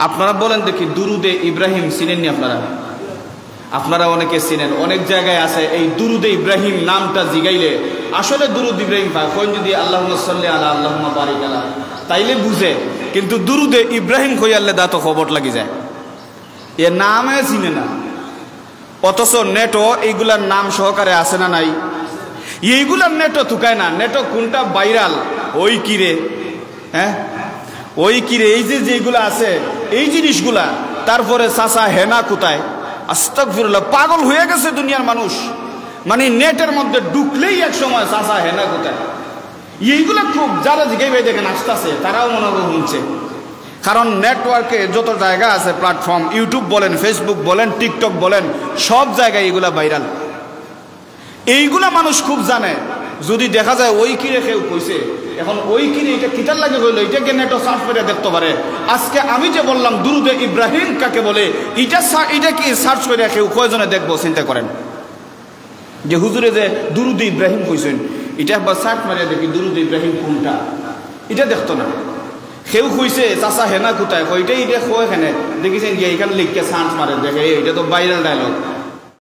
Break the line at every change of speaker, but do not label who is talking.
আপনারা বলেন দেখি দুরুদে ইব্রাহিম চিনেননি আপনারা? আপনারা অনেকে চিনেন, অনেক জায়গায় আছে এই দুরুদে ইব্রাহিম নামটা জিগাইলে আসলে দুরুদ ইব্রাহিম পায়। কোন যদি আল্লাহুম্মা সাল্লি আলা আল্লাহুম্মা বারিক আলা তাইলে বুঝে, কিন্তু দুরুদে ইব্রাহিম কইয়ালে দা তো খবর লাগি যায়, এ নামে চিনে না। অথচ নেটও এইগুলার নাম সহকারে আছে না নাই? এইগুলার নেটও থুকায় না। নেটও কোনটা ভাইরাল, ওই কিরে, হ্যাঁ ওই কিরে, এই যে যেগুলো আছে এই জিনিসগুলা। তারপরে চাচা হেনা কোথায়, আস্তাগফিরুল্লাহ, পাগল হয়ে গেছে দুনিয়ার মানুষ। মানে নেটের মধ্যে ঢুকলেই এক সময় চাচা হেনা কোথায়, এইগুলা খুব যারা জিগাইবে দেখেন আসতেছে, তারাও মনে হয় শুনছে। কারণ নেটওয়ার্কে যত জায়গা আছে প্ল্যাটফর্ম, ইউটিউব বলেন, ফেসবুক বলেন, টিকটক বলেন, সব জায়গায় এইগুলা ভাইরাল। এইগুলা মানুষ খুব জানে। যদি দেখা যায় ওই কিরে কেউ কইছে, এখন ওই কিরে এটা কিটার লাগে হইলো, এটাকে নেটও সার্চ করে দেখতে পারে। আজকে আমি যে বললাম দুরুদে ইব্রাহিম কাকে বলে, এটা কি সার্চ করে কেউ কয়জনে দেখবো চিন্তা করেন। যে হুজুরে যে দুরুদে ইব্রাহিম কইছেন, এটা একবার সার্চ মারিয়া দেখি দুরুদে ইব্রাহিম কোনটা, এটা দেখতো না। কেউ কইছে চাচা হেনা কোথায়, ওইটাই এটা কয় এখানে দেখেছেন গিয়ে এখানে লিখকে সার্চ মারে, দেখে এটা তো ভাইরাল ডায়লগ।